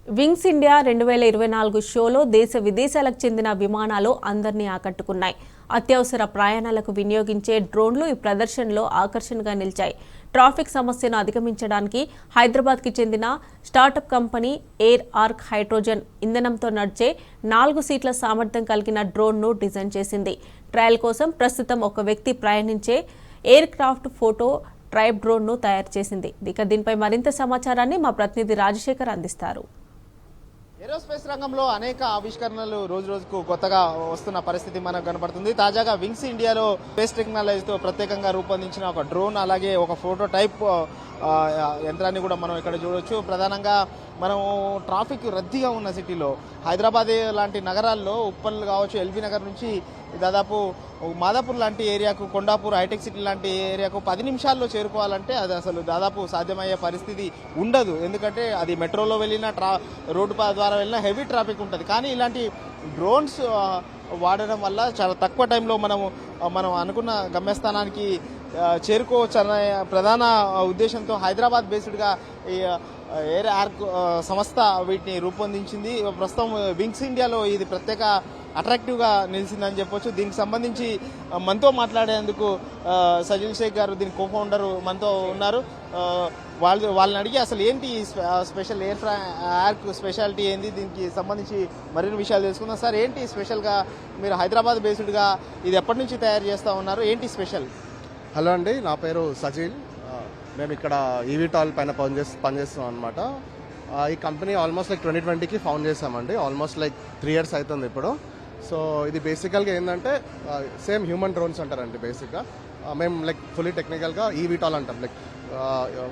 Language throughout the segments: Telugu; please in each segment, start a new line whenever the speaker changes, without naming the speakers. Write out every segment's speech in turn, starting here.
వింగ్స్ ఇండియా 2024 షోలో దేశ విదేశాలకు చెందిన విమానాలు అందరినీ ఆకట్టుకున్నాయి. అత్యవసర ప్రయాణాలకు వినియోగించే డ్రోన్లు ఈ ప్రదర్శనలో ఆకర్షణగా నిలిచాయి. ట్రాఫిక్ సమస్యను అధిగమించడానికి హైదరాబాద్కి చెందిన startup company air arc hydrogen ఇంధనంతో నడిచే 4 సీట్ల సామర్థ్యం కలిగిన డ్రోన్ను డిజైన్ చేసింది. ట్రయల్ కోసం ప్రస్తుతం ఒక వ్యక్తి ప్రయాణించే ఎయిర్ క్రాఫ్ట్ ఫోటో ట్రైబ్ డ్రోన్ను తయారు చేసింది. దీనిపై మరింత సమాచారాన్ని మా ప్రతినిధి రాజశేఖర్ అందిస్తారు.
ఏరోస్పేస్ రంగంలో అనేక ఆవిష్కరణలు రోజు రోజుకు కొత్తగా వస్తున్న పరిస్థితి మనకు కనపడుతుంది. తాజాగా వింగ్స్ ఇండియాలో స్పేస్ టెక్నాలజీతో ప్రత్యేకంగా రూపొందించిన ఒక డ్రోన్ అలాగే ఒక ఫోటో టైప్ యంత్రాన్ని కూడా మనం ఇక్కడ చూడొచ్చు. ప్రధానంగా మనం ట్రాఫిక్ రద్దీగా ఉన్న సిటీలో హైదరాబాద్ లాంటి నగరాల్లో ఉప్పల్ కావచ్చు, ఎల్బీ నగర్ నుంచి దాదాపు మాదాపూర్ లాంటి ఏరియాకు, కొండాపూర్, హైటెక్ సిటీ లాంటి ఏరియాకు 10 నిమిషాల్లో చేరుకోవాలంటే అది అసలు దాదాపు సాధ్యమయ్యే పరిస్థితి ఉండదు. ఎందుకంటే అది మెట్రోలో వెళ్ళినా రోడ్డు ద్వారా వెళ్ళినా హెవీ ట్రాఫిక్ ఉంటుంది. కానీ ఇలాంటి డ్రోన్స్ వాడడం వల్ల చాలా తక్కువ టైంలో మనం అనుకున్న గమ్యస్థానానికి చేరుకోవచ్చు అనే ప్రధాన ఉద్దేశంతో హైదరాబాద్ బేస్డ్గా ఈ ఎయిర్ ఆర్క్ సంస్థ వీటిని రూపొందించింది. ప్రస్తుతం వింగ్స్ ఇండియాలో ఇది ప్రత్యేక అట్రాక్టివ్గా నిలిచిందని చెప్పొచ్చు. దీనికి సంబంధించి మనతో సజిల్ షేక్ గారు, దీని కో ఫౌండర్ మనతో ఉన్నారు. వాళ్ళని అడిగి అసలు ఏంటి స్పెషల్ ఎయిర్ ఆర్క్ స్పెషాలిటీ ఏంది, దీనికి సంబంధించి మరిన్ని విషయాలు తెలుసుకుందాం. సార్, ఏంటి స్పెషల్గా మీరు హైదరాబాద్ బేస్డ్గా ఇది ఎప్పటి నుంచి తయారు చేస్తూ ఉన్నారు, ఏంటి స్పెషల్?
హలో అండి, నా పేరు సజిల్. మేము ఇక్కడ ఈవీటాల్ పైన పనిచేస్తున్నాం అనమాట. ఈ కంపెనీ ఆల్మోస్ట్ 2020కి ఫౌండ్ చేసామండి. ఆల్మోస్ట్ 3 years అవుతుంది ఇప్పుడు. సో ఇది బేసికల్గా ఏంటంటే సేమ్ హ్యూమన్ డ్రోన్స్ అంటారండి. బేసిక్గా మేము ఫుల్లీ టెక్నికల్గా ఈవీటాల్ అంటాం,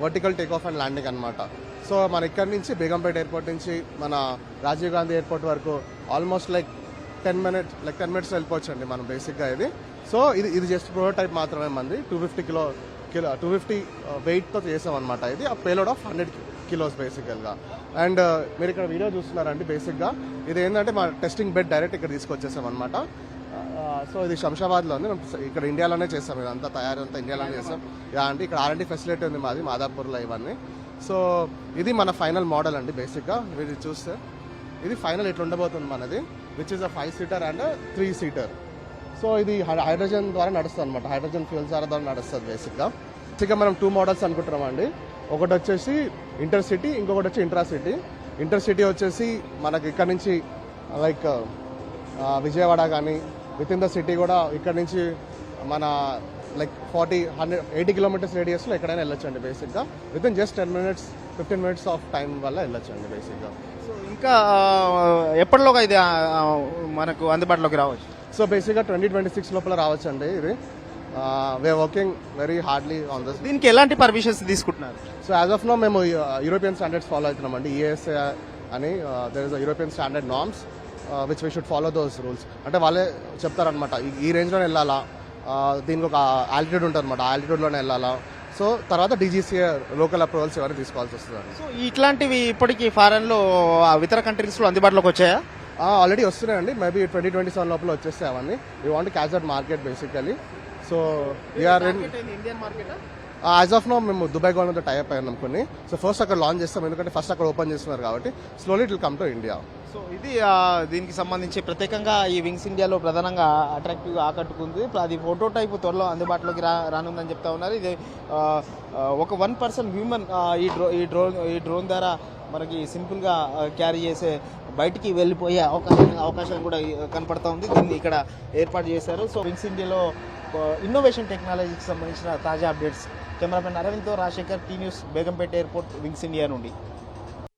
vertical take off and landing అనమాట. సో మన ఇక్కడ నుంచి బేగంపేట ఎయిర్పోర్ట్ నుంచి మన రాజీవ్ గాంధీ ఎయిర్పోర్ట్ వరకు ఆల్మోస్ట్ 10 minutes వెళ్ళిపోవచ్చు అండి మనం బేసిక్గా ఇది. సో ఇది జస్ట్ ప్రోటోటైప్ మాత్రమే. మంది 250 వెయిట్తో చేసాం అనమాట. ఇది ఆ పేలోడ్ ఆఫ్ 100 kilos బేసికల్గా. అండ్ మీరు ఇక్కడ వీడియో చూస్తున్నారండి. బేసిక్గా ఇది ఏంటంటే మా టెస్టింగ్ బెడ్ డైరెక్ట్ ఇక్కడ తీసుకొచ్చేసాం అనమాట. సో ఇది శంషాబాద్లో ఉంది. మేము ఇక్కడ ఇండియాలోనే చేస్తాం, ఇదంతా తయారంతా ఇండియాలోనే చేస్తాం. అంటే ఇక్కడ R&D ఫెసిలిటీ ఉంది మాది మాదాపూర్లో ఇవన్నీ. సో ఇది మన ఫైనల్ మోడల్ అండి. బేసిక్గా మీరు చూస్తే ఇది ఫైనల్ ఇట్లా ఉండబోతుంది మనది, which is a 5-seater and 3-seater. So ఇది హైడ్రోజన్ ద్వారా నడుస్తుంది అనమాట. హైడ్రోజన్ ఫ్యూయల్ ద్వారా నడుస్తుంది బేసిక్గా. మనం 2 మోడల్స్ అనుకుంటున్నాం అండి. ఒకటి వచ్చేసి ఇంటర్సిటీ, ఇంకొకటి వచ్చి ఇంట్రాసిటీ. ఇంటర్సిటీ వచ్చేసి మనకి ఇక్కడ నుంచి విజయవాడ కానీ విత్ ఇన్ ద సిటీ కూడా ఇక్కడ నుంచి మన 80 kilometers రేడియస్లో ఎక్కడైనా వెళ్ళొచ్చండి బేసిక్గా. With in just 15 minutes of time వల్ల వెళ్ళొచ్చండి బేసిక్గా.
సో ఇంకా ఎప్పటిలోగా ఇది మనకు అందుబాటులోకి రావచ్చు?
సో బేసిక్గా 2026 లోపల రావచ్చండి ఇది. We are working very hardly on this.
దీనికి ఎలాంటి పర్మిషన్స్ తీసుకుంటున్నారు?
సో యాజ్ ఆఫ్ నో మేము యూరోపియన్ స్టాండర్డ్స్ ఫాలో అవుతున్నామండి. EASA అని there is European standard norms which we should follow those rules. అంటే వాళ్ళే చెప్తారనమాట ఈ రేంజ్లోనే వెళ్ళాలా, దీనికి ఒక ఆల్టిట్యూడ్ ఉంటుంది అనమాట, ఆల్టిట్యూడ్లోనే వెళ్ళాలా. సో తర్వాత DGCA లోకల్ అప్రూవల్స్ ఎవరైనా తీసుకోవాల్సి వస్తుంది.
సో ఇట్లాంటివి ఇప్పటికీ ఫారెన్లో ఇతర కంట్రీస్లో అందుబాటులోకి వచ్చాయా?
ఆల్రెడీ వస్తున్నాయండి. మేబీ 2027 లోపల వచ్చేస్తాయి అవన్నీ. We want catch that market basically. So we are in
Indian market.
As of no మేము దుబాయ్ గవర్నమెంట్ టైప్ అయ్యాం కొన్ని. సో ఫస్ట్ అక్కడ లాంచ్ చేస్తాం, ఎందుకంటే ఫస్ట్ అక్కడ ఓపెన్ చేస్తున్నారు కాబట్టి. Slowly it will come to India.
So ఇది దీనికి సంబంధించి ప్రత్యేకంగా ఈ వింగ్స్ ఇండియాలో ప్రధానంగా అట్రాక్టివ్గా ఆకట్టుకుంది. అది ఫోటో టైప్ త్వరలో అందుబాటులోకి రానుందని చెప్తా ఉన్నారు. ఇది ఒక 1% హ్యూమన్ ఈ డ్రోన్ ద్వారా మనకి సింపుల్గా క్యారీ చేసే బయటికి వెళ్ళిపోయే అవకాశం కూడా కనపడతా ఉంది. దీన్ని ఇక్కడ ఏర్పాటు చేశారు. సో వింగ్స్ ఇండియాలో ఇన్నోవేషన్ టెక్నాలజీకి సంబంధించిన తాజా అప్డేట్స్ కెమెరామెన్ అరవింద్తో Rajasekhar, T News, Begumpet airport, Wings India నుండి.